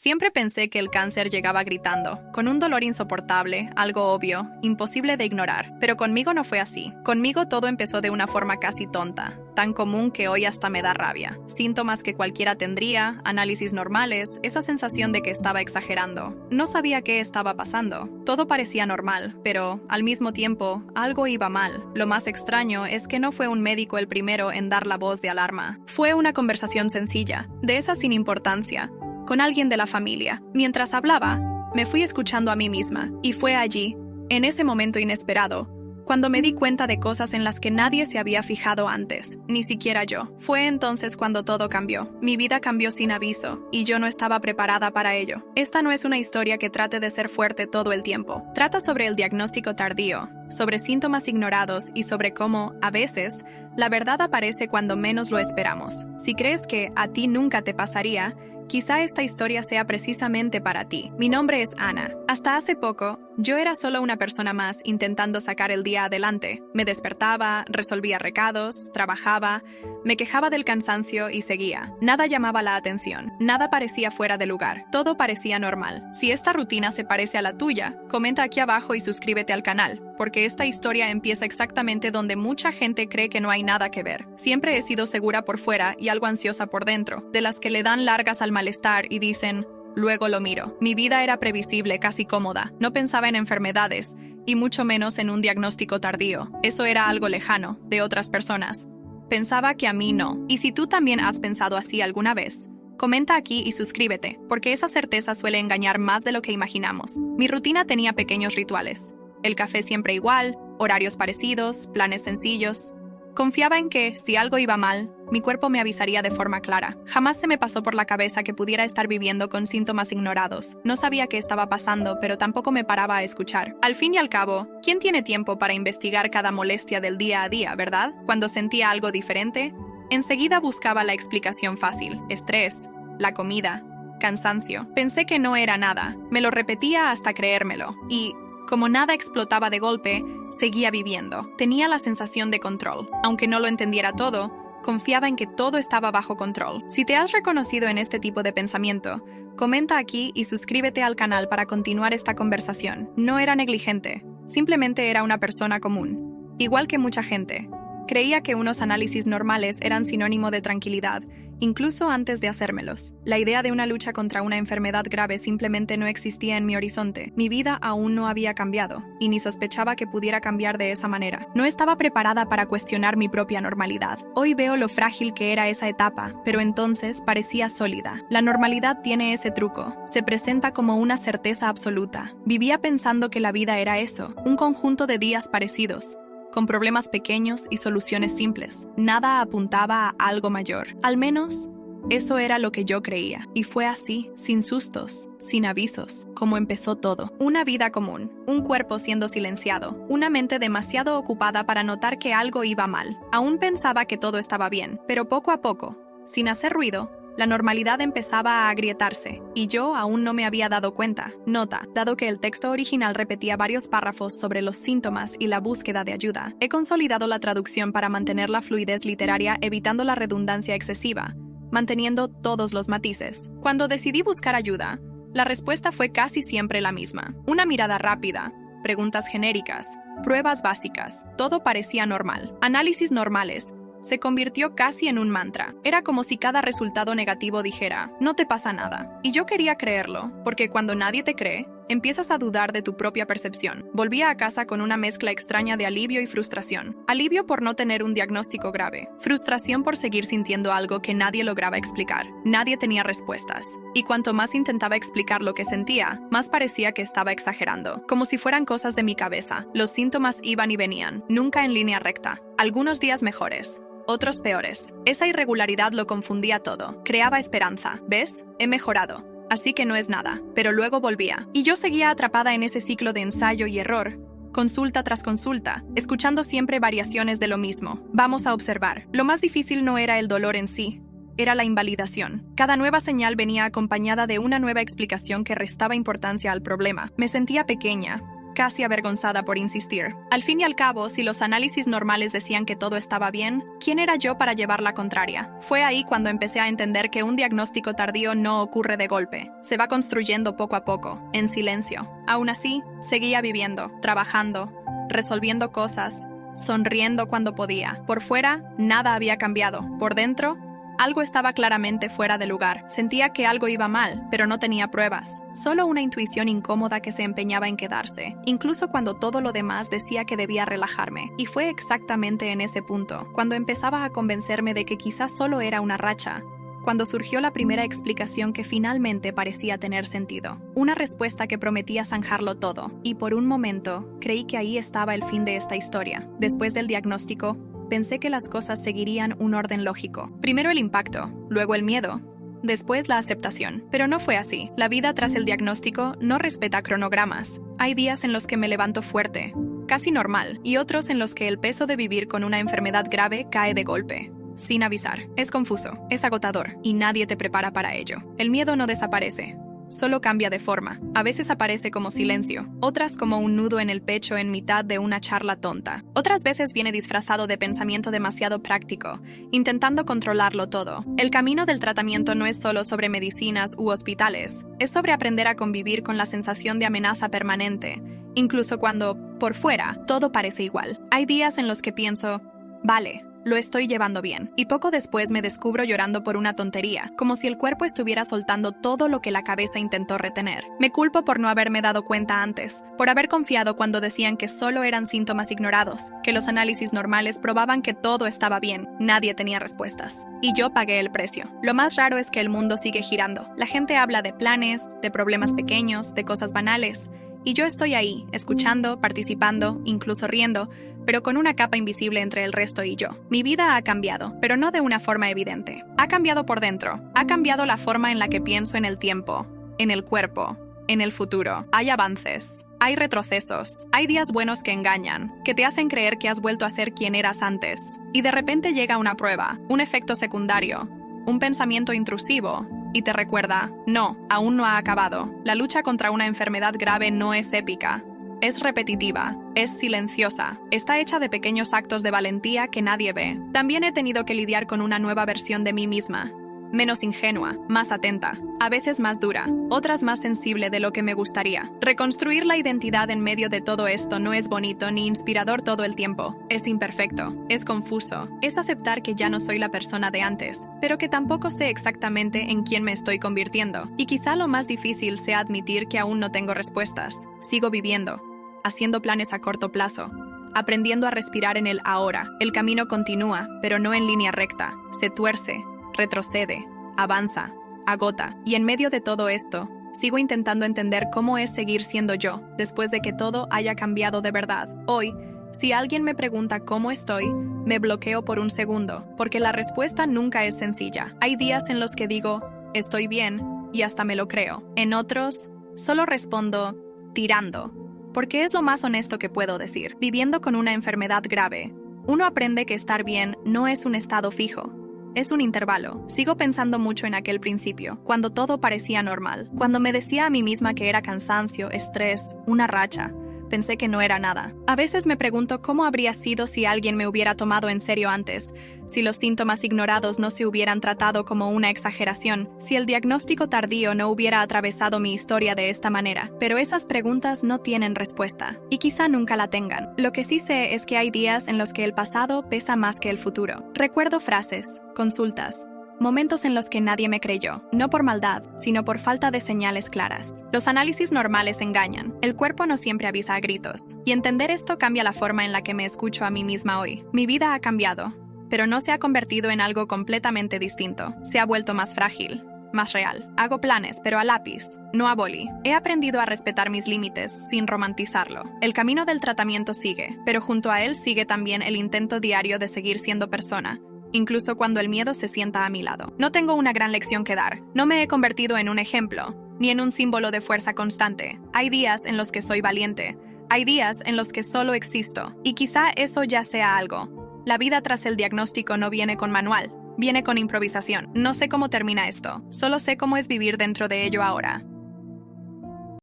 Siempre pensé que el cáncer llegaba gritando, con un dolor insoportable, algo obvio, imposible de ignorar. Pero conmigo no fue así. Conmigo todo empezó de una forma casi tonta, tan común que hoy hasta me da rabia. Síntomas que cualquiera tendría, análisis normales, esa sensación de que estaba exagerando. No sabía qué estaba pasando. Todo parecía normal, pero, al mismo tiempo, algo iba mal. Lo más extraño es que no fue un médico el primero en dar la voz de alarma. Fue una conversación sencilla, de esa sin importancia, con alguien de la familia. Mientras hablaba, me fui escuchando a mí misma, y fue allí, en ese momento inesperado, cuando me di cuenta de cosas en las que nadie se había fijado antes, ni siquiera yo. Fue entonces cuando todo cambió. Mi vida cambió sin aviso, y yo no estaba preparada para ello. Esta no es una historia que trate de ser fuerte todo el tiempo. Trata sobre el diagnóstico tardío, sobre síntomas ignorados y sobre cómo, a veces, la verdad aparece cuando menos lo esperamos. Si crees que a ti nunca te pasaría, quizá esta historia sea precisamente para ti. Mi nombre es Ana. Hasta hace poco, yo era solo una persona más intentando sacar el día adelante. Me despertaba, resolvía recados, trabajaba, me quejaba del cansancio y seguía. Nada llamaba la atención, nada parecía fuera de lugar, todo parecía normal. Si esta rutina se parece a la tuya, comenta aquí abajo y suscríbete al canal, porque esta historia empieza exactamente donde mucha gente cree que no hay nada que ver. Siempre he sido segura por fuera y algo ansiosa por dentro, de las que le dan largas al malestar y dicen, luego lo miro. Mi vida era previsible, casi cómoda. No pensaba en enfermedades, y mucho menos en un diagnóstico tardío. Eso era algo lejano, de otras personas. Pensaba que a mí no. Y si tú también has pensado así alguna vez, comenta aquí y suscríbete, porque esa certeza suele engañar más de lo que imaginamos. Mi rutina tenía pequeños rituales. El café siempre igual, horarios parecidos, planes sencillos. Confiaba en que, si algo iba mal, mi cuerpo me avisaría de forma clara. Jamás se me pasó por la cabeza que pudiera estar viviendo con síntomas ignorados. No sabía qué estaba pasando, pero tampoco me paraba a escuchar. Al fin y al cabo, ¿quién tiene tiempo para investigar cada molestia del día a día, verdad? Cuando sentía algo diferente, enseguida buscaba la explicación fácil. Estrés, la comida, cansancio. Pensé que no era nada. Me lo repetía hasta creérmelo. Y, como nada explotaba de golpe, seguía viviendo. Tenía la sensación de control. Aunque no lo entendiera todo, confiaba en que todo estaba bajo control. Si te has reconocido en este tipo de pensamiento, comenta aquí y suscríbete al canal para continuar esta conversación. No era negligente, simplemente era una persona común. Igual que mucha gente, creía que unos análisis normales eran sinónimo de tranquilidad, incluso antes de hacérmelos. La idea de una lucha contra una enfermedad grave simplemente no existía en mi horizonte. Mi vida aún no había cambiado, y ni sospechaba que pudiera cambiar de esa manera. No estaba preparada para cuestionar mi propia normalidad. Hoy veo lo frágil que era esa etapa, pero entonces parecía sólida. La normalidad tiene ese truco. Se presenta como una certeza absoluta. Vivía pensando que la vida era eso, un conjunto de días parecidos, con problemas pequeños y soluciones simples. Nada apuntaba a algo mayor. Al menos, eso era lo que yo creía. Y fue así, sin sustos, sin avisos, como empezó todo. Una vida común, un cuerpo siendo silenciado, una mente demasiado ocupada para notar que algo iba mal. Aún pensaba que todo estaba bien, pero poco a poco, sin hacer ruido, la normalidad empezaba a agrietarse, y yo aún no me había dado cuenta. Nota, dado que el texto original repetía varios párrafos sobre los síntomas y la búsqueda de ayuda, he consolidado la traducción para mantener la fluidez literaria evitando la redundancia excesiva, manteniendo todos los matices. Cuando decidí buscar ayuda, la respuesta fue casi siempre la misma. Una mirada rápida, preguntas genéricas, pruebas básicas, todo parecía normal. Análisis normales se convirtió casi en un mantra. Era como si cada resultado negativo dijera, no te pasa nada. Y yo quería creerlo, porque cuando nadie te cree, empiezas a dudar de tu propia percepción. Volvía a casa con una mezcla extraña de alivio y frustración. Alivio por no tener un diagnóstico grave. Frustración por seguir sintiendo algo que nadie lograba explicar. Nadie tenía respuestas. Y cuanto más intentaba explicar lo que sentía, más parecía que estaba exagerando. Como si fueran cosas de mi cabeza. Los síntomas iban y venían, nunca en línea recta. Algunos días mejores, otros peores. Esa irregularidad lo confundía todo. Creaba esperanza. ¿Ves? He mejorado. Así que no es nada. Pero luego volvía. Y yo seguía atrapada en ese ciclo de ensayo y error. Consulta tras consulta, escuchando siempre variaciones de lo mismo. Vamos a observar. Lo más difícil no era el dolor en sí, era la invalidación. Cada nueva señal venía acompañada de una nueva explicación que restaba importancia al problema. Me sentía pequeña, casi avergonzada por insistir. Al fin y al cabo, si los análisis normales decían que todo estaba bien, ¿quién era yo para llevar la contraria? Fue ahí cuando empecé a entender que un diagnóstico tardío no ocurre de golpe. Se va construyendo poco a poco, en silencio. Aún así, seguía viviendo, trabajando, resolviendo cosas, sonriendo cuando podía. Por fuera, nada había cambiado. Por dentro, algo estaba claramente fuera de lugar. Sentía que algo iba mal, pero no tenía pruebas. Solo una intuición incómoda que se empeñaba en quedarse, incluso cuando todo lo demás decía que debía relajarme. Y fue exactamente en ese punto, cuando empezaba a convencerme de que quizás solo era una racha, cuando surgió la primera explicación que finalmente parecía tener sentido. Una respuesta que prometía zanjarlo todo, y por un momento creí que ahí estaba el fin de esta historia. Después del diagnóstico, pensé que las cosas seguirían un orden lógico. Primero el impacto, luego el miedo, después la aceptación. Pero no fue así. La vida tras el diagnóstico no respeta cronogramas. Hay días en los que me levanto fuerte, casi normal, y otros en los que el peso de vivir con una enfermedad grave cae de golpe, sin avisar. Es confuso, es agotador, y nadie te prepara para ello. El miedo no desaparece, solo cambia de forma. A veces aparece como silencio, otras como un nudo en el pecho en mitad de una charla tonta. Otras veces viene disfrazado de pensamiento demasiado práctico, intentando controlarlo todo. El camino del tratamiento no es solo sobre medicinas u hospitales, es sobre aprender a convivir con la sensación de amenaza permanente, incluso cuando, por fuera, todo parece igual. Hay días en los que pienso, vale, lo estoy llevando bien, y poco después me descubro llorando por una tontería, como si el cuerpo estuviera soltando todo lo que la cabeza intentó retener. Me culpo por no haberme dado cuenta antes, por haber confiado cuando decían que solo eran síntomas ignorados, que los análisis normales probaban que todo estaba bien, nadie tenía respuestas. Y yo pagué el precio. Lo más raro es que el mundo sigue girando. La gente habla de planes, de problemas pequeños, de cosas banales, y yo estoy ahí, escuchando, participando, incluso riendo, pero con una capa invisible entre el resto y yo. Mi vida ha cambiado, pero no de una forma evidente. Ha cambiado por dentro. Ha cambiado la forma en la que pienso en el tiempo, en el cuerpo, en el futuro. Hay avances. Hay retrocesos. Hay días buenos que engañan, que te hacen creer que has vuelto a ser quien eras antes. Y de repente llega una prueba, un efecto secundario, un pensamiento intrusivo, y te recuerda, no, aún no ha acabado. La lucha contra una enfermedad grave no es épica. Es repetitiva, es silenciosa, está hecha de pequeños actos de valentía que nadie ve. También he tenido que lidiar con una nueva versión de mí misma, menos ingenua, más atenta, a veces más dura, otras más sensible de lo que me gustaría. Reconstruir la identidad en medio de todo esto no es bonito ni inspirador todo el tiempo. Es imperfecto, es confuso, es aceptar que ya no soy la persona de antes, pero que tampoco sé exactamente en quién me estoy convirtiendo. Y quizá lo más difícil sea admitir que aún no tengo respuestas. Sigo viviendo, haciendo planes a corto plazo, aprendiendo a respirar en el ahora. El camino continúa, pero no en línea recta. Se tuerce, retrocede, avanza, agota. Y en medio de todo esto, sigo intentando entender cómo es seguir siendo yo, después de que todo haya cambiado de verdad. Hoy, si alguien me pregunta cómo estoy, me bloqueo por un segundo, porque la respuesta nunca es sencilla. Hay días en los que digo, estoy bien, y hasta me lo creo. En otros, solo respondo, tirando, porque es lo más honesto que puedo decir. Viviendo con una enfermedad grave, uno aprende que estar bien no es un estado fijo. Es un intervalo. Sigo pensando mucho en aquel principio, cuando todo parecía normal. Cuando me decía a mí misma que era cansancio, estrés, una racha, pensé que no era nada. A veces me pregunto cómo habría sido si alguien me hubiera tomado en serio antes, si los síntomas ignorados no se hubieran tratado como una exageración, si el diagnóstico tardío no hubiera atravesado mi historia de esta manera. Pero esas preguntas no tienen respuesta, y quizá nunca la tengan. Lo que sí sé es que hay días en los que el pasado pesa más que el futuro. Recuerdo frases, consultas, momentos en los que nadie me creyó, no por maldad, sino por falta de señales claras. Los análisis normales engañan, el cuerpo no siempre avisa a gritos, y entender esto cambia la forma en la que me escucho a mí misma hoy. Mi vida ha cambiado, pero no se ha convertido en algo completamente distinto. Se ha vuelto más frágil, más real. Hago planes, pero a lápiz, no a boli. He aprendido a respetar mis límites sin romantizarlo. El camino del tratamiento sigue, pero junto a él sigue también el intento diario de seguir siendo persona, incluso cuando el miedo se sienta a mi lado. No tengo una gran lección que dar. No me he convertido en un ejemplo, ni en un símbolo de fuerza constante. Hay días en los que soy valiente. Hay días en los que solo existo. Y quizá eso ya sea algo. La vida tras el diagnóstico no viene con manual. Viene con improvisación. No sé cómo termina esto. Solo sé cómo es vivir dentro de ello ahora.